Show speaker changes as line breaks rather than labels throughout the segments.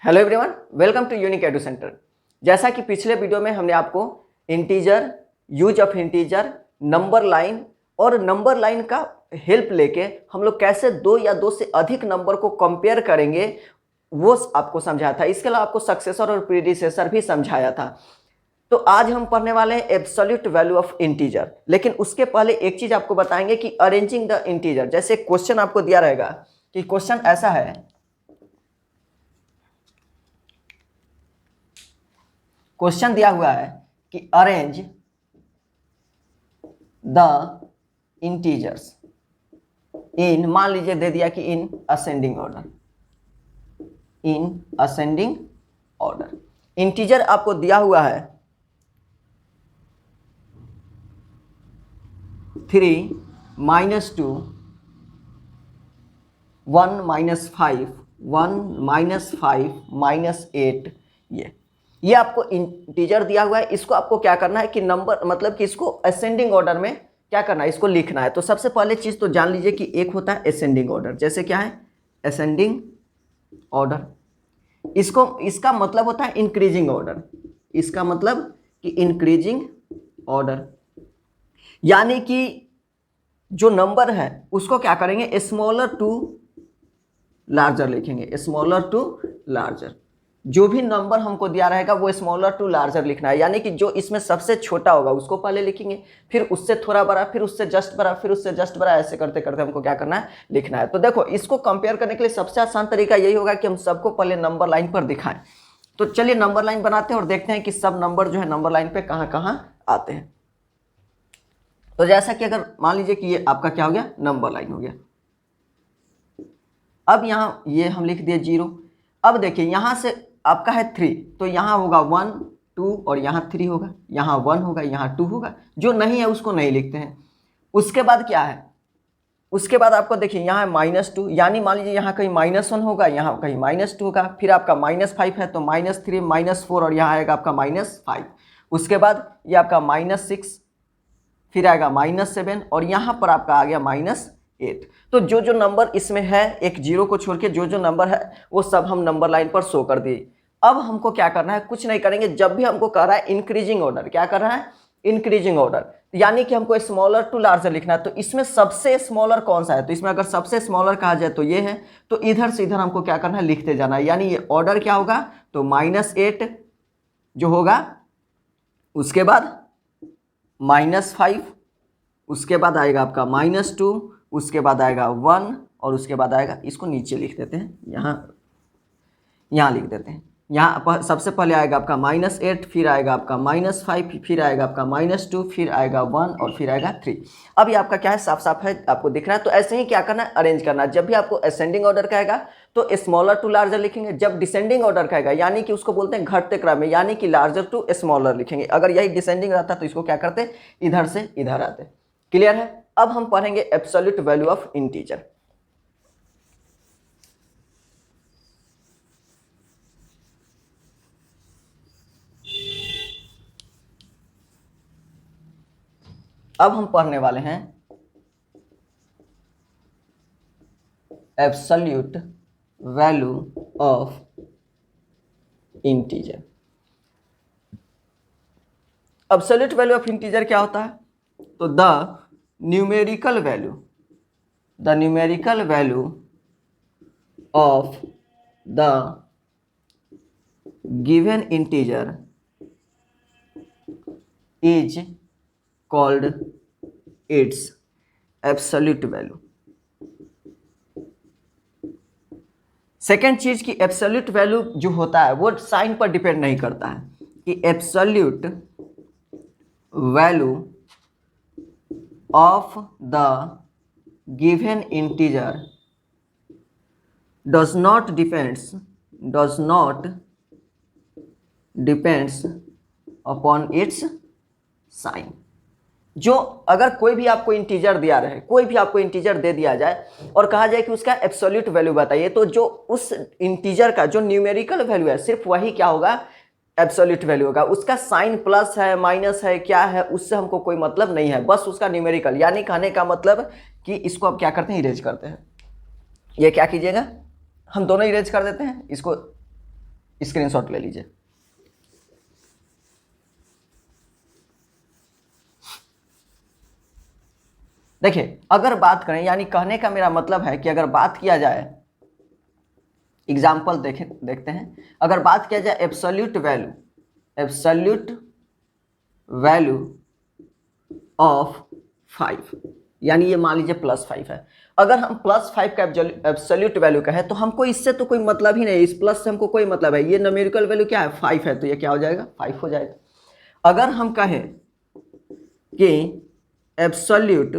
Hello everyone, welcome to unique edu centre. जैसा कि पिछले वीडियो में हमने आपको integer, use of integer, number line और नंबर लाइन का हेल्प लेके हम लोग कैसे दो या दो से अधिक नंबर को कंपेयर करेंगे वो आपको समझाया था। इसके अलावा आपको सक्सेसर और प्रीडिसेसर भी समझाया था। तो आज हम पढ़ने वाले हैं एब्सोल्यूट वैल्यू ऑफ इंटीजर। लेकिन उसके पहले एक चीज आपको बताएंगे कि अरेंजिंग द इंटीजर। जैसे क्वेश्चन आपको दिया रहेगा कि क्वेश्चन ऐसा है, क्वेश्चन दिया हुआ है कि अरेंज द इंटीजर्स इन, मान लीजिए दे दिया कि in ascending order, in ascending order. Integer आपको दिया हुआ है 3 - 2 1 - 5 1 - 5 - 8। ये आपको इंटीजर दिया हुआ है। इसको आपको क्या करना है कि नंबर मतलब कि इसको असेंडिंग ऑर्डर में क्या करना है, इसको लिखना है। तो सबसे पहले चीज तो जान लीजिए कि एक होता है असेंडिंग ऑर्डर। जैसे क्या है असेंडिंग ऑर्डर, इसका मतलब होता है इंक्रीजिंग ऑर्डर। इसका मतलब कि इंक्रीजिंग ऑर्डर, यानी कि जो नंबर है उसको क्या करेंगे, स्मॉलर टू लार्जर लिखेंगे, स्मॉलर टू लार्जर। जो भी नंबर हमको दिया रहेगा वो स्मॉलर टू लार्जर लिखना है, यानी कि जो इसमें सबसे छोटा होगा उसको पहले लिखेंगे, फिर उससे थोड़ा बड़ा, फिर उससे जस्ट बड़ा, फिर उससे जस्ट बड़ा, ऐसे करते करते हमको क्या करना है, लिखना है। तो देखो, इसको कंपेयर करने के लिए सबसे आसान तरीका यही होगा कि हम सबको पहले नंबर लाइन पर दिखाएं। तो चलिए नंबर लाइन बनाते हैं और देखते हैं कि सब नंबर जो है नंबर लाइन पे कहाँ कहाँ आते हैं। तो जैसा कि अगर मान लीजिए कि ये आपका क्या हो गया, नंबर लाइन हो गया। अब यहाँ ये हम लिख दिए 0। अब देखिए यहाँ से आपका है 3, तो यहाँ होगा 1 2 और यहाँ 3 होगा, यहाँ 1 होगा, यहाँ 2 होगा। जो नहीं है उसको नहीं लिखते हैं। उसके बाद क्या है, उसके बाद आपको देखिए यहाँ है -2, यानी मान लीजिए यहाँ कहीं -1 होगा, यहाँ कहीं -2 होगा। फिर आपका -5 है तो -3 -4 और यहाँ आएगा आपका -5। उसके बाद ये आपका -6, फिर आएगा -7 और यहाँ पर आपका आ गया -8। तो जो जो नंबर इसमें है, एक 0 को छोड़ के जो जो नंबर है वो सब हम नंबर लाइन पर शो कर दिए। अब हमको क्या करना है, कुछ नहीं करेंगे। जब भी हमको कह रहा है इंक्रीजिंग ऑर्डर, क्या कर रहा है, इंक्रीजिंग ऑर्डर, यानी कि हमको स्मॉलर टू लार्जर लिखना है। तो इसमें सबसे स्मॉलर कौन सा है, तो इसमें अगर सबसे स्मॉलर कहा जाए तो ये है। तो इधर से इधर हमको क्या करना है, लिखते जाना है। यानी ये ऑर्डर क्या होगा, तो -8 जो होगा, उसके बाद -5, उसके बाद आएगा आपका -2, उसके बाद आएगा 1 और उसके बाद आएगा, इसको नीचे लिख देते हैं, यहाँ लिख देते हैं। यहाँ सबसे पहले आएगा आपका -8, फिर आएगा आपका -5, फिर आएगा आपका -2, फिर आएगा 1 और फिर आएगा 3। अब ये आपका क्या है, साफ साफ है, आपको दिख रहा है। तो ऐसे ही क्या करना है, अरेंज करना है। जब भी आपको असेंडिंग ऑर्डर कहेगा तो स्मॉलर टू लार्जर लिखेंगे। जब डिसेंडिंग ऑर्डर कहेगा, यानी कि उसको बोलते हैं घटते क्रम में, यानी कि लार्जर टू स्मॉलर लिखेंगे। अगर यही डिसेंडिंग रहता तो इसको क्या करते, इधर से इधर आते। क्लियर है। अब हम पढ़ेंगे एब्सोल्यूट वैल्यू ऑफ इंटीजर। अब हम पढ़ने वाले हैं absolute value of integer. Absolute value of integer क्या होता है, तो the numerical value of the given integer is called its absolute value. Second चीज की एब्सोल्यूट वैल्यू जो होता है वो साइन पर डिपेंड नहीं करता है, कि absolute value of the given integer does not depends upon its sign। जो अगर कोई भी आपको इंटीजर दिया रहे, कोई भी आपको इंटीजर दे दिया जाए और कहा जाए कि उसका एब्सोल्यूट वैल्यू बताइए, तो जो उस इंटीजर का जो न्यूमेरिकल वैल्यू है सिर्फ वही क्या होगा, एब्सोल्यूट वैल्यू होगा। उसका साइन प्लस है, माइनस है, क्या है, उससे हमको कोई मतलब नहीं है, बस उसका न्यूमेरिकल। यानी कहने का मतलब कि इसको अब क्या करते हैं, इरेज करते हैं। ये क्या कीजिएगा, हम दोनों इरेज कर देते हैं, इसको स्क्रीनशॉट ले लीजिए। देखिए अगर बात करें, यानी कहने का मेरा मतलब है कि अगर बात किया जाए, एग्जाम्पल देखते हैं, अगर बात किया जाए एब्सोल्यूट वैल्यू ऑफ 5, यानी ये मान लीजिए +5 है। अगर हम +5 का एब्सोल्यूट वैल्यू कहें तो हमको इससे तो कोई मतलब ही नहीं, इस प्लस से हमको कोई मतलब है। ये न्यूमेरिकल वैल्यू क्या है, 5 है, तो ये क्या हो जाएगा, 5 हो जाएगा। अगर हम कहें कि एब्सोल्यूट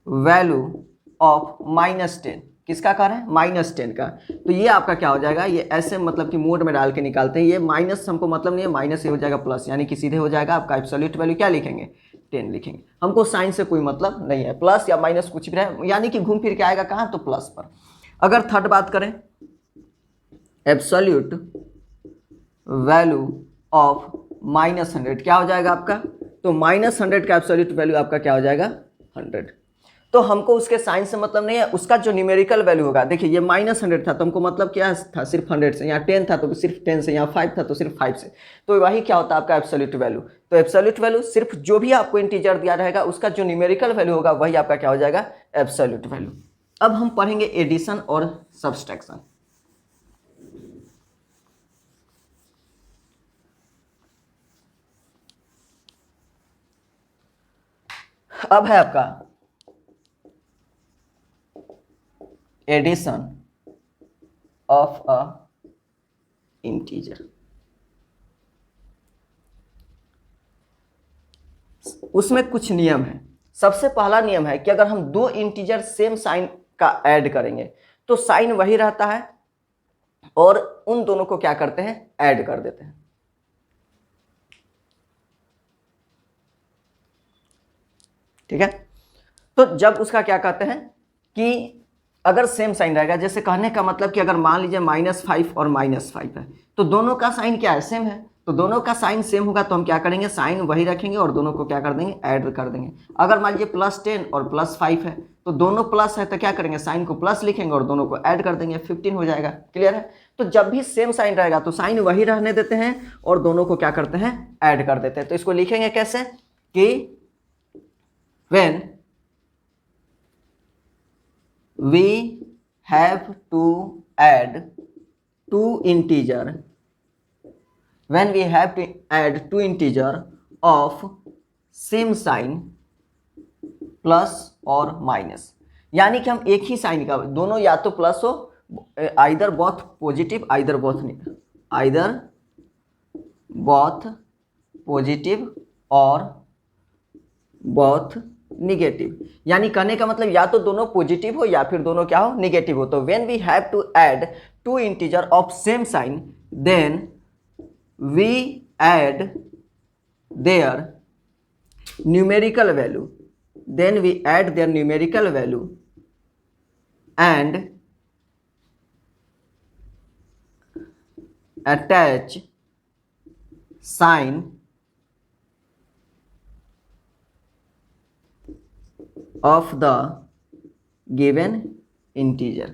वैल्यू ऑफ -10, किसका कर है, -10 का, तो ये आपका क्या हो जाएगा, ये ऐसे मतलब कि मोड में डाल के निकालते हैं। ये माइनस हमको मतलब नहीं है, माइनस ये हो जाएगा प्लस, यानी कि सीधे हो जाएगा आपका एब्सोल्यूट वैल्यू क्या लिखेंगे, 10 लिखेंगे। हमको साइन से कोई मतलब नहीं है, प्लस या माइनस कुछ भी रहे, यानी कि घूम फिर के आएगा कहाँ, तो प्लस पर। अगर थर्ड बात करें एब्सोल्यूट वैल्यू ऑफ -100, क्या हो जाएगा आपका, तो -100 का एब्सोल्यूट वैल्यू आपका क्या हो जाएगा, 100। तो हमको उसके साइन से मतलब नहीं है, उसका जो न्यूमेरिकल वैल्यू होगा, देखिए ये -100 था तो हमको मतलब क्या था, सिर्फ 100 से, यहाँ 10 था तो सिर्फ 10 से, यहाँ 5 था तो सिर्फ 5 से, तो वही क्या होता है आपका एब्सोल्यूट वैल्यू। तो एब्सोल्यूट वैल्यू सिर्फ जो भी आपको इंटीजर दिया रहेगा उसका जो न्यूमेरिकल वैल्यू होगा वही आपका क्या हो जाएगा, एब्सोल्यूट वैल्यू। अब हम पढ़ेंगे एडिशन और सब्सट्रैक्शन। अब है आपका एडिशन ऑफ अ इंटीजर। उसमें कुछ नियम है। सबसे पहला नियम है कि अगर हम दो इंटीजर सेम साइन का ऐड करेंगे तो साइन वही रहता है और उन दोनों को क्या करते हैं, ऐड कर देते हैं। ठीक है, तो जब उसका क्या कहते हैं कि अगर सेम साइन रहेगा, जैसे कहने का मतलब कि अगर मान लीजिए -5 और -5 है तो दोनों का साइन क्या है, सेम है, तो दोनों का साइन सेम होगा तो हम क्या करेंगे, साइन वही रखेंगे और दोनों को क्या कर देंगे, ऐड कर देंगे। अगर मान लीजिए +10 और +5 है तो दोनों प्लस है तो क्या करेंगे, साइन को प्लस लिखेंगे और दोनों को ऐड कर देंगे, 15 हो जाएगा। क्लियर है, तो जब भी सेम साइन रहेगा तो साइन वही रहने देते हैं और दोनों को क्या करते हैं, ऐड कर देते हैं। तो इसको लिखेंगे कैसे कि when we have to add two integer of same sign plus और माइनस, यानी कि हम एक ही साइन का दोनों या तो प्लस हो, either both positive either both positive और बोथ निगेटिव, यानी कहने का मतलब या तो दोनों पॉजिटिव हो या फिर दोनों क्या हो, निगेटिव हो। तो when we have to add two integer of same sign then we add their numerical value and attach sign of the given integer.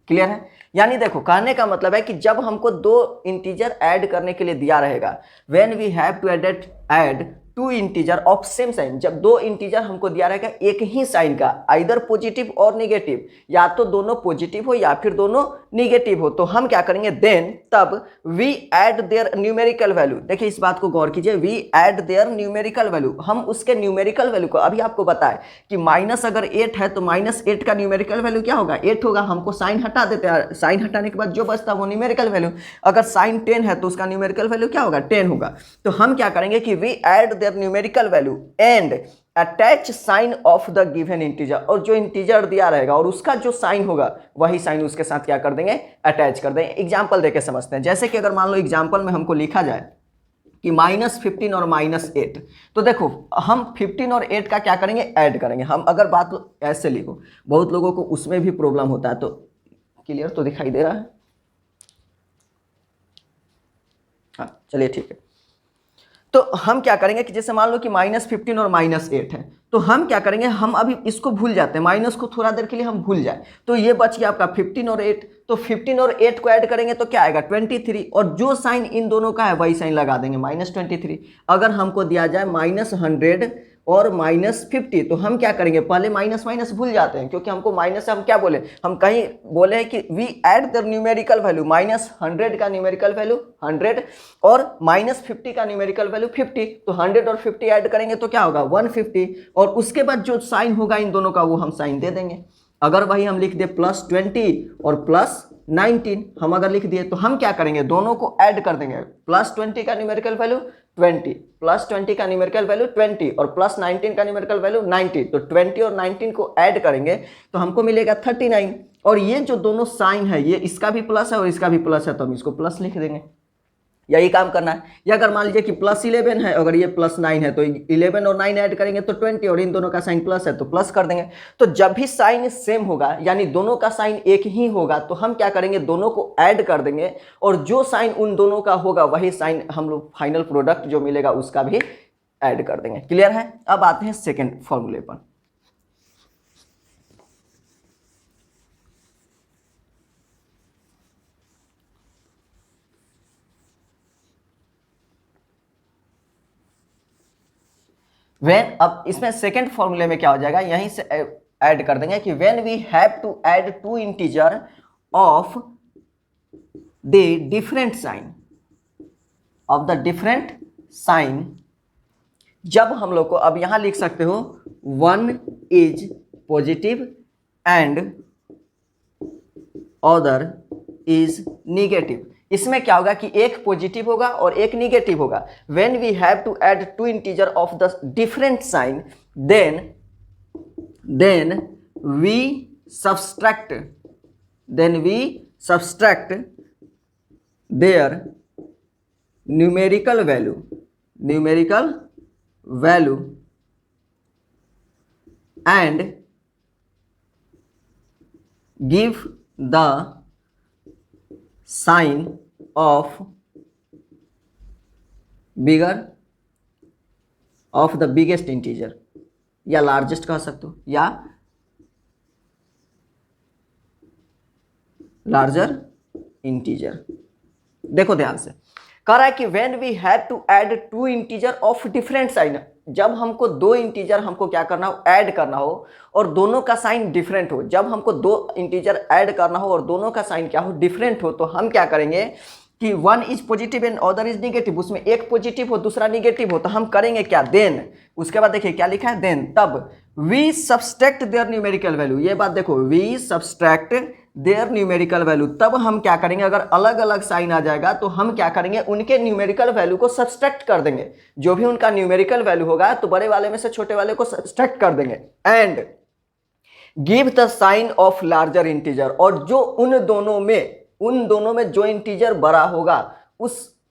Clear है, यानी देखो कहने का मतलब है कि जब हमको दो इंटीजर ऐड करने के लिए दिया रहेगा, when we have to add two integer of same sign, जब दो इंटीजर हमको दिया रहेगा एक ही साइन का, आइदर पॉजिटिव और निगेटिव, या तो दोनों पॉजिटिव हो या फिर दोनों निगेटिव हो, तो हम क्या करेंगे, देन तब we add their numerical value. देखिए इस बात को गौर कीजिए, we add their numerical value, हम उसके न्यूमेरिकल वैल्यू को, अभी आपको बताया कि माइनस अगर 8 है तो -8 का न्यूमेरिकल वैल्यू क्या होगा, 8 होगा। हमको साइन हटा देते हैं, साइन हटाने के बाद जो बचता है वो न्यूमेरिकल वैल्यू। अगर साइन 10 है तो उसका न्यूमेरिकल वैल्यू क्या होगा, 10 होगा। तो हम क्या करेंगे कि we add their numerical value and attach sign of the given integer, और जो इंटीजर दिया रहेगा और उसका जो साइन होगा वही साइन उसके साथ क्या कर देंगे, अटैच कर देंगे। एग्जाम्पल देके समझते हैं, जैसे कि अगर मान लो एग्जाम्पल में हमको लिखा जाए कि -15 और -8, तो देखो हम 15 और 8 का क्या करेंगे, ऐड करेंगे। हम अगर बात ऐसे लिखो, बहुत लोगों को उसमें भी प्रॉब्लम होता है, तो क्लियर तो दिखाई दे रहा है, हाँ चलिए ठीक है। तो हम क्या करेंगे कि जैसे मान लो कि -15 और -8 है, तो हम क्या करेंगे, हम अभी इसको भूल जाते हैं, माइनस को थोड़ा देर के लिए हम भूल जाए। तो ये बच गया आपका 15 और 8, तो 15 और 8 को ऐड करेंगे तो क्या आएगा 23, और जो साइन इन दोनों का है वही साइन लगा देंगे -23। अगर हमको दिया जाए -100 और -50, तो हम क्या करेंगे, पहले माइनस माइनस भूल जाते हैं, क्योंकि हमको माइनस से हम क्या बोले, हम कहीं बोले हैं कि we add the numerical value, -100 का न्यूमेरिकल वैल्यू 100 और -50 का न्यूमेरिकल वैल्यू 50, तो 100 और 50 ऐड करेंगे तो क्या होगा 150, और उसके बाद जो साइन होगा इन दोनों का वो हम साइन दे देंगे। अगर वही हम लिख दे +20 और +19, हम अगर लिख दिए तो हम क्या करेंगे, दोनों को ऐड कर देंगे, +20 का न्यूमेरिकल वैल्यू 20, +20 का न्यूमेरिकल वैल्यू 20 और +19 का न्यूमेरिकल वैल्यू 90, तो 20 और 19 को ऐड करेंगे तो हमको मिलेगा 39। और ये जो दोनों साइन है, ये इसका भी प्लस है और इसका भी प्लस है, तो हम इसको प्लस लिख देंगे, यही काम करना है। या अगर मान लीजिए कि +11 है, अगर ये +9 है, तो 11 और 9 ऐड करेंगे तो 20, और इन दोनों का साइन प्लस है तो प्लस कर देंगे। तो जब भी साइन सेम होगा, यानी दोनों का साइन एक ही होगा, तो हम क्या करेंगे, दोनों को ऐड कर देंगे, और जो साइन उन दोनों का होगा वही साइन हम लोग फाइनल प्रोडक्ट जो मिलेगा उसका भी ऐड कर देंगे। क्लियर है? अब आते हैं सेकेंड फॉर्मूले पर। अब इसमें सेकेंड फॉर्मूले में क्या हो जाएगा, यहीं से ऐड कर देंगे कि when we have to add 2 integer of the different sign, जब हम लोग को, अब यहां लिख सकते हो 1 is positive and other is negative. इसमें क्या होगा कि एक पॉजिटिव होगा और एक निगेटिव होगा। When we have to add 2 integer of the different sign, then we subtract their numerical value and give the sign of the biggest integer, या लार्जेस्ट कह सकते हो, या लार्जर इंटीजर। देखो ध्यान से, कह रहा है कि when we have to add 2 integer of different sign, जब हमको 2 इंटीजर हमको क्या करना हो, ऐड करना हो, और दोनों का साइन डिफरेंट हो। जब हमको 2 इंटीजर ऐड करना हो और दोनों का साइन क्या हो, डिफरेंट हो, तो हम क्या करेंगे कि 1 is positive and other is negative, उसमें एक पॉजिटिव हो दूसरा निगेटिव हो, तो हम करेंगे क्या, देन, उसके बाद देखिए क्या लिखा है, देन, तब we subtract their numerical value. ये बात देखो, we subtract their numerical value, तब हम क्या करेंगे, अगर अलग अलग साइन आ जाएगा तो हम क्या करेंगे, उनके न्यूमेरिकल वैल्यू को सब्सट्रैक्ट कर देंगे। जो भी उनका न्यूमेरिकल वैल्यू होगा तो बड़े वाले में से छोटे वाले को सब्सट्रैक्ट कर देंगे, and give the sign of larger integer, और जो उन दोनों में जो इंटीजर बड़ा होगा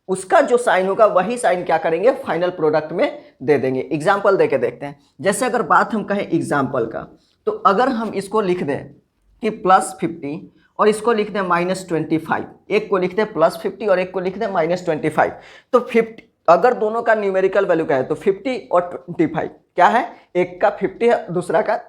उसका जो साइन होगा वही साइन क्या करेंगे, फाइनल प्रोडक्ट में दे देंगे। एग्जाम्पल देके देखते हैं। जैसे अगर बात हम कहें एग्जाम्पल का, तो अगर हम इसको लिख दें कि +50 और इसको लिख दें -25, एक को लिख दें +50 और एक को लिख दें -25, तो 50, अगर दोनों का न्यूमेरिकल वैल्यू क्या है, तो 50 और 25 क्या है, एक का 50 है दूसरा का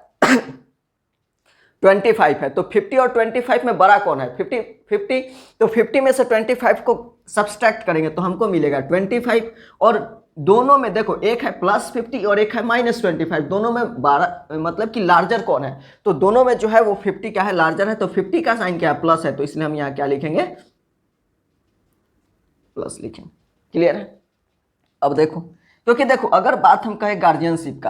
25 है, तो 50 और 25 में बड़ा कौन है, 50, तो 50 में से 25 को सब्सट्रैक्ट करेंगे तो हमको मिलेगा 25, और दोनों में देखो एक है +50 और एक है -25, दोनों में 12, मतलब कि लार्जर कौन है, तो दोनों में जो है वो 50 क्या है, लार्जर है, तो 50 का साइन क्या है, प्लस है, तो इसलिए हम यहाँ क्या लिखेंगे, प्लस लिखेंगे। क्लियर है? अब देखो, क्योंकि देखो अगर बात हम कहें गार्जियनशिप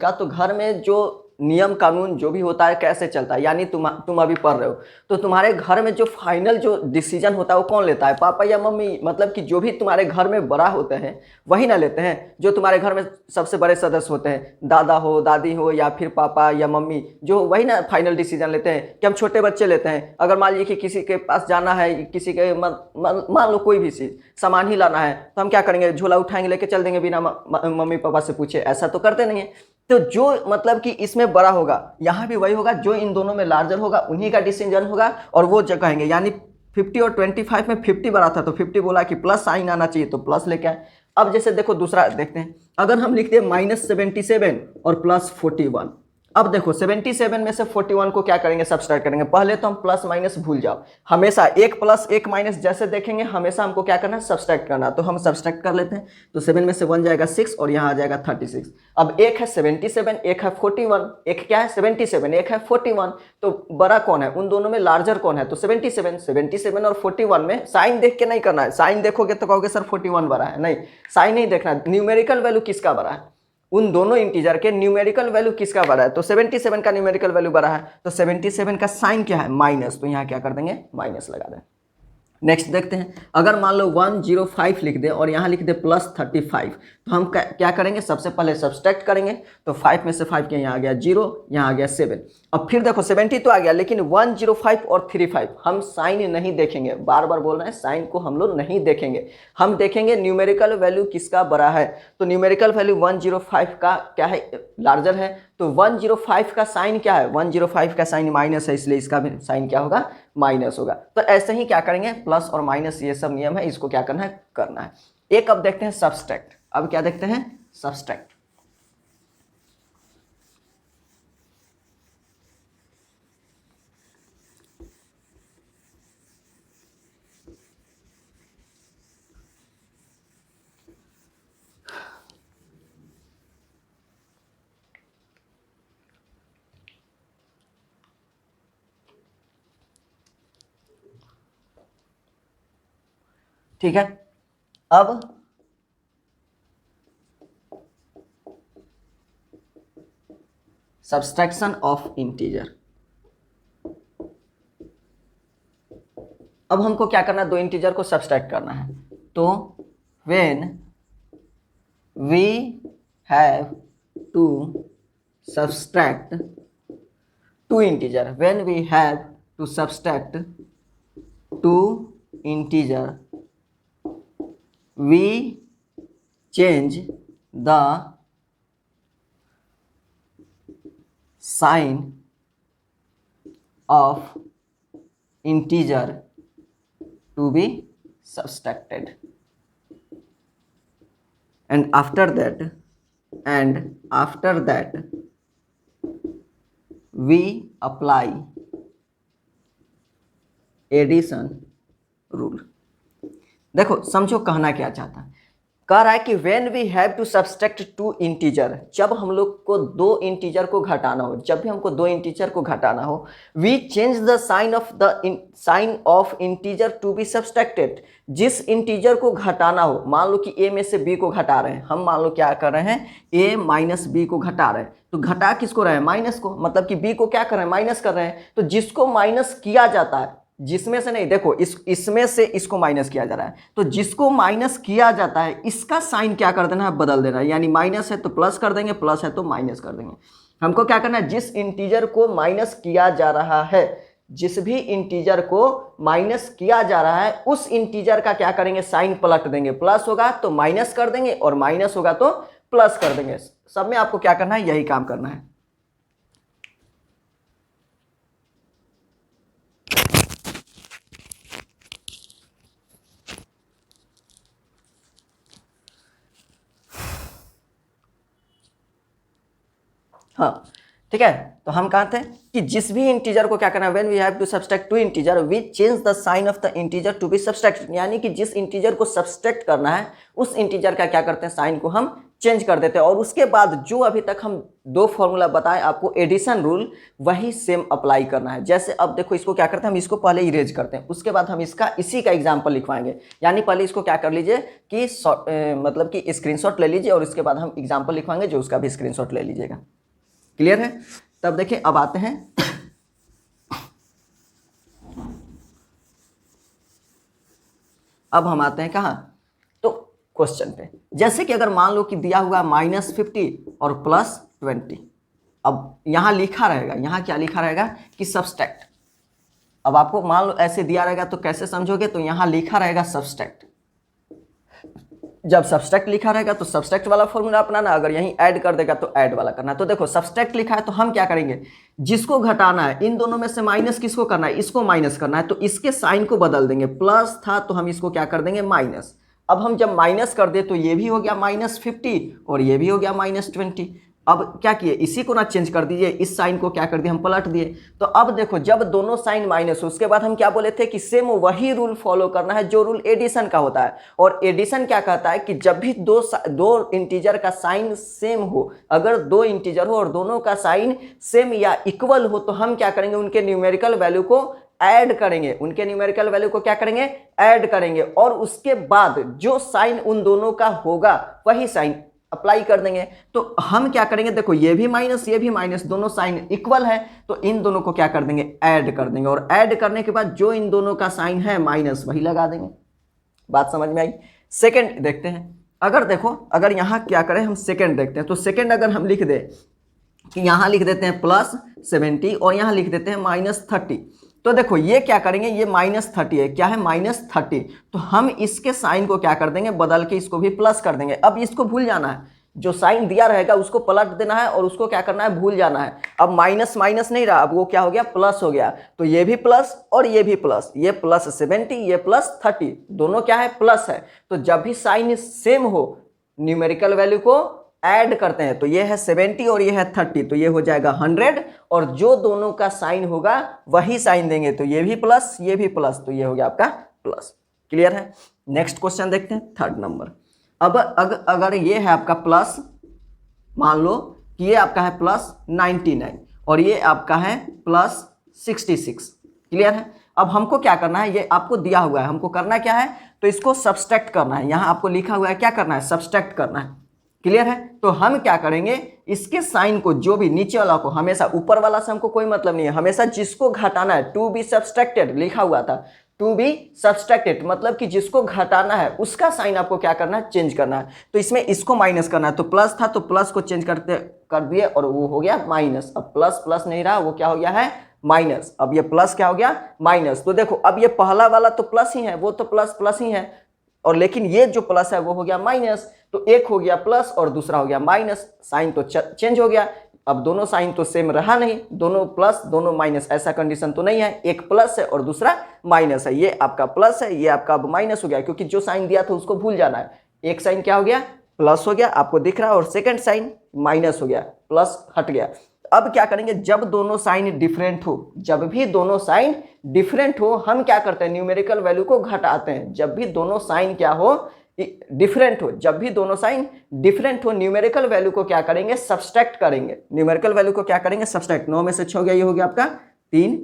का, तो घर में जो नियम कानून जो भी होता है कैसे चलता है, यानी तुम अभी पढ़ रहे हो तो तुम्हारे घर में जो फाइनल जो डिसीजन होता है वो कौन लेता है, पापा या मम्मी, मतलब कि जो भी तुम्हारे घर में बड़ा होते हैं वही ना लेते हैं। जो तुम्हारे घर में सबसे बड़े सदस्य होते हैं, दादा हो, दादी हो, या फिर पापा या मम्मी, जो वही ना फाइनल डिसीजन लेते हैं, कि हम छोटे बच्चे लेते हैं। अगर मान लीजिए कि किसी के पास जाना है, किसी के मान लो कोई भी चीज़ सामान ही लाना है, तो हम क्या करेंगे, झोला उठाएंगे, लेके चल देंगे बिना मम्मी पापा से पूछे, ऐसा तो करते नहीं है। तो जो मतलब कि इसमें बड़ा होगा, यहाँ भी वही होगा, जो इन दोनों में लार्जर होगा उन्हीं का डिसीजन होगा, और वो जो कहेंगे, यानी 50 और 25 में 50 बड़ा था तो 50 बोला कि प्लस साइन आना चाहिए तो प्लस लेके आए, अब जैसे देखो दूसरा देखते हैं, अगर हम लिखते हैं -77 और +41, अब देखो 77 में से 41 को क्या करेंगे, सब्सट्रैक्ट करेंगे। पहले तो हम प्लस माइनस भूल जाओ, हमेशा एक प्लस एक माइनस जैसे देखेंगे हमेशा हमको क्या करना है, सब्सट्रैक्ट करना। तो हम सब्सट्रैक्ट कर लेते हैं। तो 7 में से 1 जाएगा 6 और यहाँ आ जाएगा 36। अब एक है 77, एक है 41, एक क्या है 77, एक है 41। तो बड़ा कौन है उन दोनों में, लार्जर कौन है, तो 77। 77 और 41 में साइन देख के नहीं करना है, साइन देखोगे तो कहोगे सर 41 बड़ा है, नहीं साइन नहीं देखना है, न्यूमेरिकल वैल्यू किसका बड़ा है, उन दोनों इंटीजर के न्यूमेरिकल वैल्यू किसका बड़ा है। तो 77 का न्यूमेरिकल वैल्यू बड़ा है, तो 77 का साइन क्या है, माइनस, तो यहाँ क्या कर देंगे, माइनस लगा दें। नेक्स्ट देखते हैं, अगर मान लो 105 लिख दे और यहाँ लिख दे +35, तो हम क्या करेंगे, सबसे पहले सब्सट्रैक्ट करेंगे। तो 5 में से 5 के यहाँ आ गया 0, यहाँ आ गया 7। अब फिर देखो 70 तो आ गया, लेकिन 105 और 35 हम साइन नहीं देखेंगे, बार बार बोल रहे हैं साइन को हम लोग नहीं देखेंगे, हम देखेंगे न्यूमेरिकल वैल्यू किसका बड़ा है। तो न्यूमेरिकल वैल्यू 105 का क्या है, लार्जर है। तो 105 का साइन क्या है, 105 का साइन माइनस है, इसलिए इसका भी साइन क्या होगा, माइनस होगा। तो ऐसे ही क्या करेंगे, प्लस और माइनस ये सब नियम है, इसको क्या करना है। एक अब देखते हैं सब्सट्रैक्ट। अब क्या देखते हैं, सब्सट्रैक्ट। ठीक है, अब सब्सट्रैक्शन ऑफ इंटीजर। अब हमको क्या करना है, दो इंटीजर को सब्सट्रैक्ट करना है। तो when we have to subtract two integer, when we have to subtract two integer, we change the sign of integer to be subtracted, and after that we apply addition rule। देखो समझो कहना क्या चाहता है, कह रहा है कि when we have to subtract two integer, जब हम लोग को दो इंटीजर को घटाना हो, जब भी हमको दो इंटीजर को घटाना हो, we change the sign of integer to be subtracted. जिस इंटीजर को घटाना हो, मान लो कि ए में से बी को घटा रहे हैं, हम मान लो क्या कर रहे हैं, ए माइनस बी को घटा रहे हैं। तो घटा किसको रहे हैं, माइनस को, मतलब कि बी को क्या कर रहे हैं, माइनस कर रहे हैं। तो जिसको माइनस किया जाता है, जिसमें से नहीं, देखो इसमें से इसको माइनस किया जा रहा है, तो जिसको माइनस किया जाता है इसका साइन क्या कर देना है, बदल देना है। यानी माइनस है तो प्लस कर देंगे, प्लस है तो माइनस कर देंगे। हमको क्या करना है, जिस इंटीजर को माइनस किया जा रहा है, जिस भी इंटीजर को माइनस किया जा रहा है, उस इंटीजर का क्या करेंगे, साइन पलट देंगे। प्लस होगा तो माइनस कर देंगे और माइनस होगा तो प्लस कर देंगे। सब में आपको क्या करना है, यही काम करना है। हाँ ठीक है, तो हम कहा थे कि जिस भी इंटीजर को क्या करना है, when we have to subtract two integer we change the sign of the integer to be subtracted. यानी कि जिस इंटीजर को सब्सट्रैक्ट करना है उस इंटीजर का क्या करते हैं, साइन को हम चेंज कर देते हैं। और उसके बाद जो अभी तक हम दो फॉर्मूला बताए आपको, एडिशन रूल, वही सेम अप्लाई करना है। जैसे अब देखो इसको क्या करते हैं, हम इसको पहले इरेज करते हैं, उसके बाद हम इसी का एग्जाम्पल लिखवाएंगे। यानी पहले इसको क्या कर लीजिए कि मतलब कि स्क्रीनशॉट ले लीजिए और उसके बाद हम एग्जाम्पल लिखवाएंगे, जो उसका भी स्क्रीनशॉट ले लीजिएगा। क्लियर है? तब देखिए अब आते हैं अब हम आते हैं कहाँ, तो क्वेश्चन पे। जैसे कि अगर मान लो कि दिया हुआ -50 और +20, अब यहाँ लिखा रहेगा, यहाँ क्या लिखा रहेगा कि सब्सट्रैक्ट। अब आपको मान लो ऐसे दिया रहेगा तो कैसे समझोगे, तो यहाँ लिखा रहेगा सब्सट्रैक्ट। जब सब्सट्रैक्ट लिखा रहेगा तो सब्सट्रैक्ट वाला फॉर्मूला अपनाना, अगर यहीं ऐड कर देगा तो ऐड वाला करना है। तो देखो सब्सट्रैक्ट लिखा है तो हम क्या करेंगे, जिसको घटाना है, इन दोनों में से माइनस किसको करना है, इसको माइनस करना है, तो इसके साइन को बदल देंगे। प्लस था तो हम इसको क्या कर देंगे, माइनस। अब हम जब माइनस कर दे तो ये भी हो गया -50 और ये भी हो गया -20। अब क्या किए, इसी को ना चेंज कर दीजिए, इस साइन को क्या कर दिए हम पलट दिए। तो अब देखो जब दोनों साइन माइनस हो उसके बाद हम क्या बोले थे कि सेम वही रूल फॉलो करना है जो रूल एडिशन का होता है। और एडिशन क्या कहता है कि जब भी दो इंटीजर का साइन सेम हो, अगर दो इंटीजर हो और दोनों का साइन सेम या इक्वल हो तो हम क्या करेंगे, उनके न्यूमेरिकल वैल्यू को ऐड करेंगे, उनके न्यूमेरिकल वैल्यू को क्या करेंगे, ऐड करेंगे, और उसके बाद जो साइन उन दोनों का होगा वही साइन अप्लाई कर देंगे। तो हम क्या करेंगे, देखो ये भी माइनस ये भी माइनस, दोनों साइन इक्वल है, तो इन दोनों को क्या कर देंगे, ऐड कर देंगे, और ऐड करने के बाद जो इन दोनों का साइन है माइनस वही लगा देंगे। बात समझ में आई। सेकंड देखते हैं, अगर देखो अगर यहां क्या करें हम सेकंड देखते हैं, तो सेकंड अगर हम लिख दे कि यहां लिख देते हैं +70 और यहां लिख देते हैं -30, तो देखो ये क्या करेंगे, ये -30 है, क्या है -30, तो हम इसके साइन को क्या कर देंगे, बदल के इसको भी प्लस कर देंगे। अब इसको भूल जाना है, जो साइन दिया रहेगा उसको पलट देना है और उसको क्या करना है, भूल जाना है। अब माइनस माइनस नहीं रहा, अब वो क्या हो गया, प्लस हो गया। तो ये भी प्लस और ये भी प्लस, ये +70 ये +30, दोनों क्या है, प्लस है। तो जब भी साइन सेम हो न्यूमेरिकल वैल्यू को ऐड करते हैं, तो ये है 70 और ये है 30, तो ये हो जाएगा 100, और जो दोनों का साइन होगा वही साइन देंगे, तो ये भी प्लस ये भी प्लस, तो ये हो गया आपका प्लस। क्लियर है। नेक्स्ट क्वेश्चन देखते हैं, 3rd नंबर। अब अगर ये है आपका प्लस, मान लो कि ये आपका है +99 और ये आपका है +66। क्लियर है। अब हमको क्या करना है, ये आपको दिया हुआ है, हमको करना क्या है, तो इसको सब्सट्रैक्ट करना है। यहाँ आपको लिखा हुआ है क्या करना है, सब्सट्रैक्ट करना है। क्लियर है। तो हम क्या करेंगे, इसके साइन को, जो भी नीचे वाला को, हमेशा ऊपर वाला से हमको कोई मतलब नहीं है, हमेशा जिसको घटाना है, टू बी सब्सट्रैक्टेड लिखा हुआ था, टू बी सब्सट्रैक्टेड मतलब कि जिसको घटाना है उसका साइन आपको क्या करना है, चेंज करना है। तो इसमें इसको माइनस करना है, तो प्लस था तो प्लस को चेंज कर दिए और वो हो गया माइनस। अब प्लस प्लस नहीं रहा, वो क्या हो गया है, माइनस। अब ये प्लस क्या हो गया, माइनस। तो देखो अब ये पहला वाला तो प्लस ही है, वो तो प्लस प्लस ही है, और लेकिन ये जो प्लस है वो हो गया माइनस। तो एक हो गया प्लस और दूसरा हो गया माइनस, साइन तो चेंज हो गया। अब दोनों साइन तो सेम रहा नहीं, दोनों प्लस दोनों माइनस, ऐसा कंडीशन तो नहीं है। एक प्लस है और दूसरा माइनस है, ये आपका प्लस है, ये आपका अब माइनस हो गया, क्योंकि जो साइन दिया था उसको भूल जाना है। एक साइन क्या हो गया, प्लस हो गया, आपको दिख रहा है, और सेकंड साइन माइनस हो गया, प्लस हट गया। अब क्या करेंगे, जब दोनों साइन डिफरेंट हो, जब भी दोनों साइन डिफरेंट हो, हम क्या करते हैं, न्यूमेरिकल वैल्यू को घटाते हैं। जब भी दोनों साइन क्या हो, डिफरेंट हो, जब भी दोनों साइन डिफरेंट हो, न्यूमेरिकल वैल्यू को क्या करेंगे, सब्सट्रैक्ट करेंगे। न्यूमेरिकल वैल्यू को क्या करेंगे, सब्सट्रैक्ट। 9 में से 6 हो गया, ये हो गया आपका 3,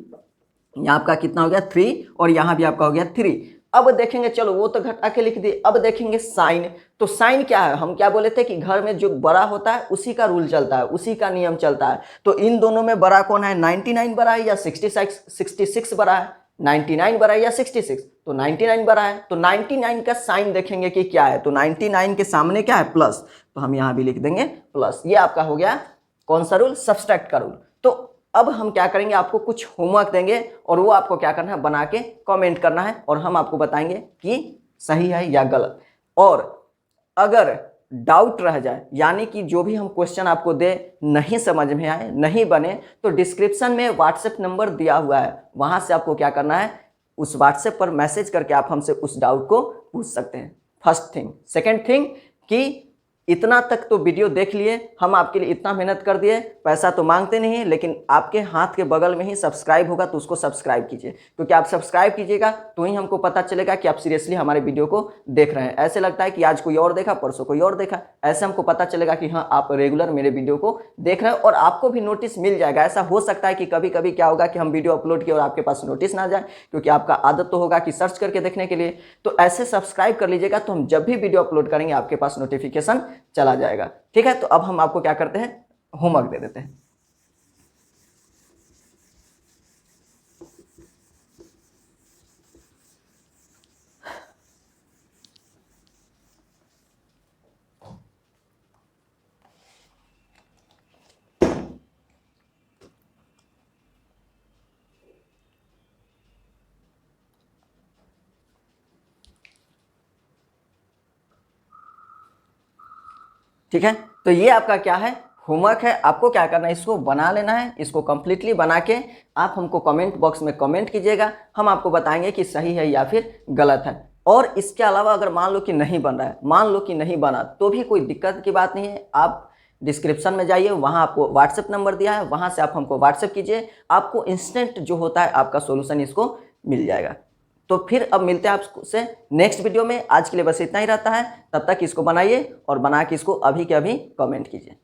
यहाँ आपका कितना हो गया 3, और यहाँ भी आपका हो गया 3। अब देखेंगे, चलो वो तो घटा के लिख दिए, अब देखेंगे साइन। तो साइन क्या है, हम क्या बोले थे कि घर में जो बड़ा होता है उसी का रूल चलता है, उसी का नियम चलता है। तो इन दोनों में बड़ा कौन है, 99 बड़ा है या 66 बड़ा है, 99 बड़ा है या 66, तो 99 बड़ा है। तो 99 का साइन देखेंगे कि क्या है, तो 99 के सामने क्या है, प्लस, तो हम यहाँ भी लिख देंगे प्लस। ये आपका हो गया कौन सा रूल, सब्सट्रैक्ट का रूल। तो अब हम क्या करेंगे, आपको कुछ होमवर्क देंगे और वो आपको क्या करना है, बना के कमेंट करना है, और हम आपको बताएंगे कि सही है या गलत। और अगर डाउट रह जाए, यानी कि जो भी हम क्वेश्चन आपको दे नहीं समझ में आए, नहीं बने, तो डिस्क्रिप्शन में व्हाट्सएप नंबर दिया हुआ है, वहां से आपको क्या करना है, उस व्हाट्सएप पर मैसेज करके आप हमसे उस डाउट को पूछ सकते हैं। First thing. सेकेंड थिंग कि इतना तक तो वीडियो देख लिए, हम आपके लिए इतना मेहनत कर दिए, पैसा तो मांगते नहीं, लेकिन आपके हाथ के बगल में ही सब्सक्राइब होगा, तो उसको सब्सक्राइब कीजिए, क्योंकि आप सब्सक्राइब कीजिएगा तो ही हमको पता चलेगा कि आप सीरियसली हमारे वीडियो को देख रहे हैं। ऐसे लगता है कि आज कोई और देखा, परसों कोई और देखा, ऐसे हमको पता चलेगा कि हाँ आप रेगुलर मेरे वीडियो को देख रहे हैं, और आपको भी नोटिस मिल जाएगा। ऐसा हो सकता है कि कभी कभी क्या होगा कि हम वीडियो अपलोड किए और आपके पास नोटिस ना जाए, क्योंकि आपका आदत तो होगा कि सर्च करके देखने के लिए। तो ऐसे सब्सक्राइब कर लीजिएगा, तो हम जब भी वीडियो अपलोड करेंगे आपके पास नोटिफिकेशन चला जाएगा। ठीक है। तो अब हम आपको क्या करते हैं, होमवर्क दे देते हैं। ठीक है। तो ये आपका क्या है, होमवर्क है। आपको क्या करना है, इसको बना लेना है, इसको कंप्लीटली बना के आप हमको कमेंट बॉक्स में कमेंट कीजिएगा, हम आपको बताएंगे कि सही है या फिर गलत है। और इसके अलावा अगर मान लो कि नहीं बन रहा है, मान लो कि नहीं बना, तो भी कोई दिक्कत की बात नहीं है। आप डिस्क्रिप्शन में जाइए, वहाँ आपको व्हाट्सएप नंबर दिया है, वहाँ से आप हमको व्हाट्सएप कीजिए, आपको इंस्टेंट जो होता है आपका सॉल्यूशन इसको मिल जाएगा। तो फिर अब मिलते हैं आपसे नेक्स्ट वीडियो में। आज के लिए बस इतना ही रहता है, तब तक इसको बनाइए और बना के इसको अभी के अभी कमेंट कीजिए।